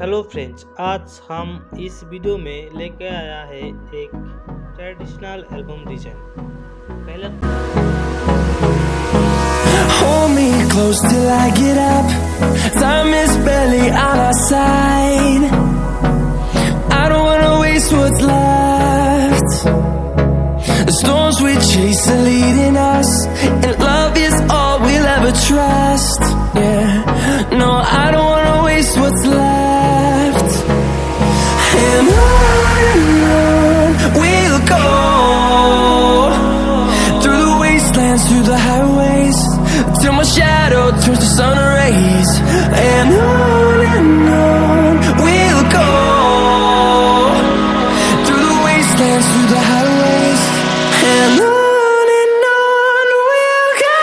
Hello friends, आज हम इस वीडियो में लेके आया है एक ट्रेडिशनल एल्बम डिजाइन। पहले Hold me close till I get up. Time is barely on our side. I don't wanna waste what's left. The storms we chase are leading us, and love is all we'll ever trust. Yeah, no, I don't wanna waste what's left. And on we'll go, through the wastelands, through the highways, till my shadow turns to sun rays. And on we'll go, through the wastelands, through the highways, and on we'll go.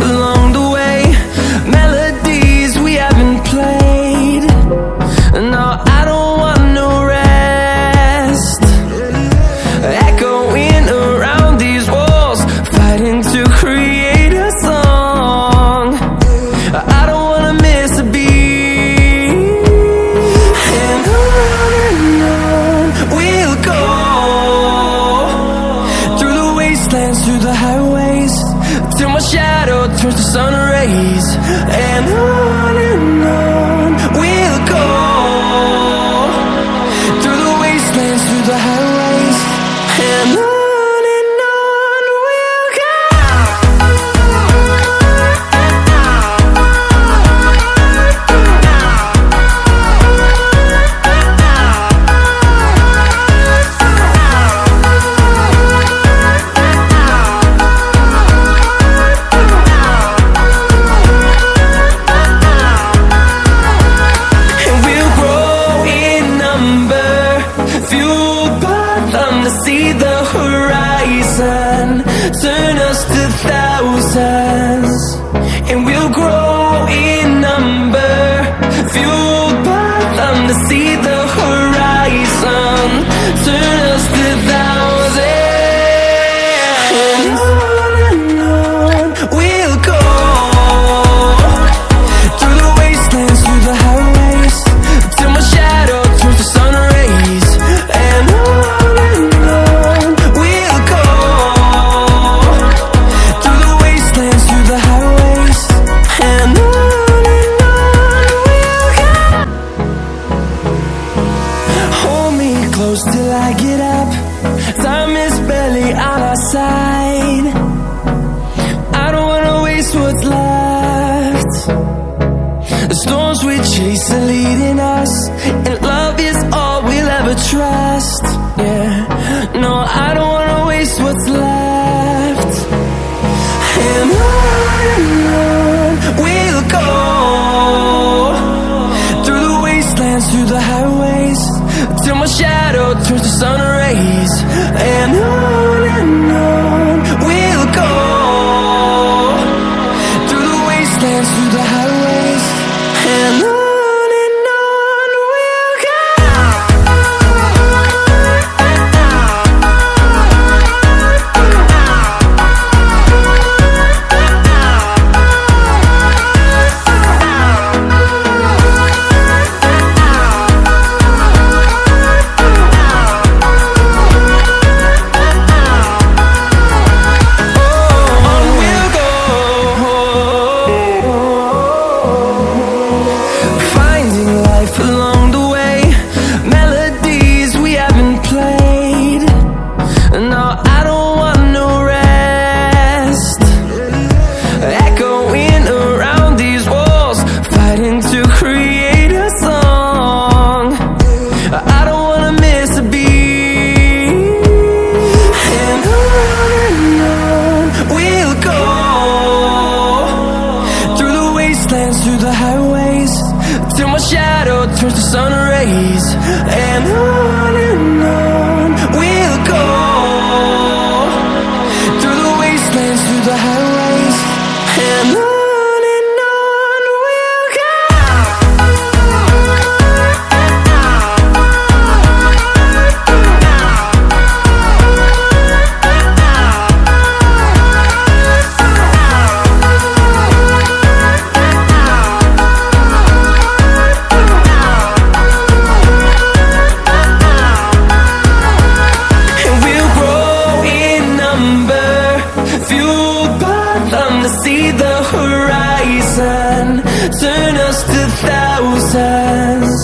Along the way, melodies we haven't played. No, I don't want no rest. Echoing around these walls, fighting to create a song. I don't wanna miss a beat. And on we'll go, through the wastelands, through the highways, till my shadow turns to sun rays. And on we'll go, through the wastelands, through the highways, and on we'll go. See the horizon, turn us to thousands, and we'll grow in number, fueled by them to see the horizon, turn us to thousands, and on we'll go, through the wastelands, through the highways, till my shadow turns to sun rays. And close till I get up. Time is barely on our side. I don't wanna waste what's left. The storms we chase are leading us, and love is all we'll ever trust. Yeah, no, I don't wanna waste what's left. And on we'll go, through the wastelands, through the highways, till my shadow turns to sun rays. And on we'll go, through the wastelands, through the highways, and on. rays, and on we'll go, through the wastelands, through the highways, and on we'll go. See the horizon, turn us to thousands,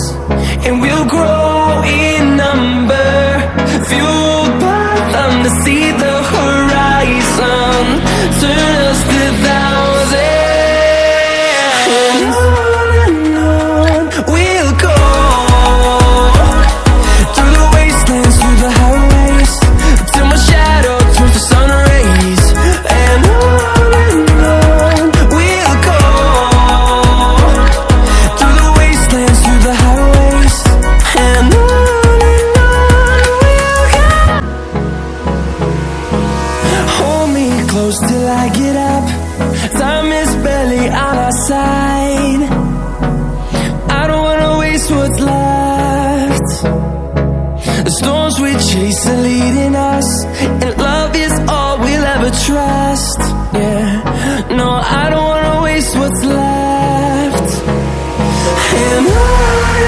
and we'll grow in number, fueled by them to see the horizon, turn us to thousands, and on we'll go, through the wastelands, through the highways, till my shadow turns to sun rays, and on close till I get up. Time is barely on our side. I don't wanna waste what's left. The storms we chase are leading us, and love is all we'll ever trust. Yeah, no, I don't wanna waste what's left. And on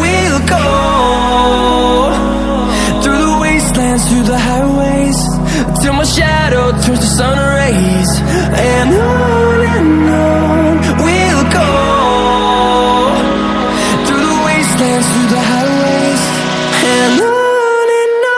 we'll go, through the wastelands, through the highways, till my shadow turns to sun rays, and on we'll go, through the wastelands, through the highways, and on we'll go.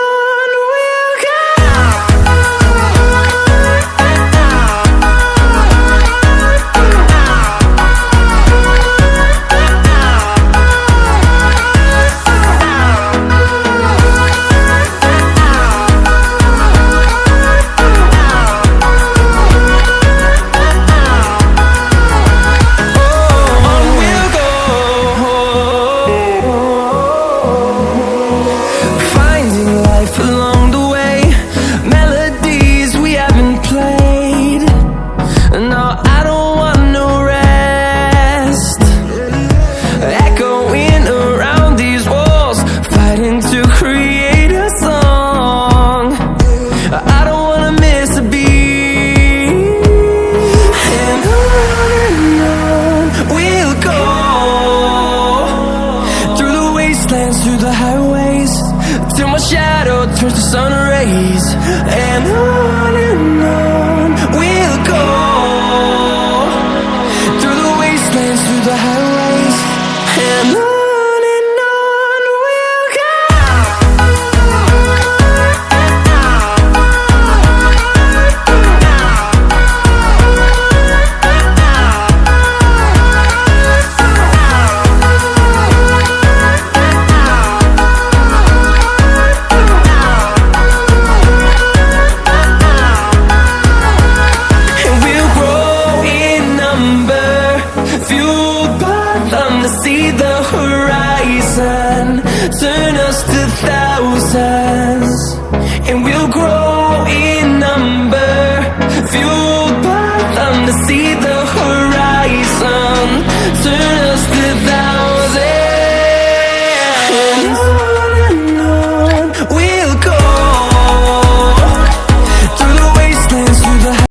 Through the highways, till my shadow turns to sun rays, and on we'll go, through the wastelands, through the highways, and on we'll go. See the horizon, turn us to thousands, and we'll grow in number, fueled by them to see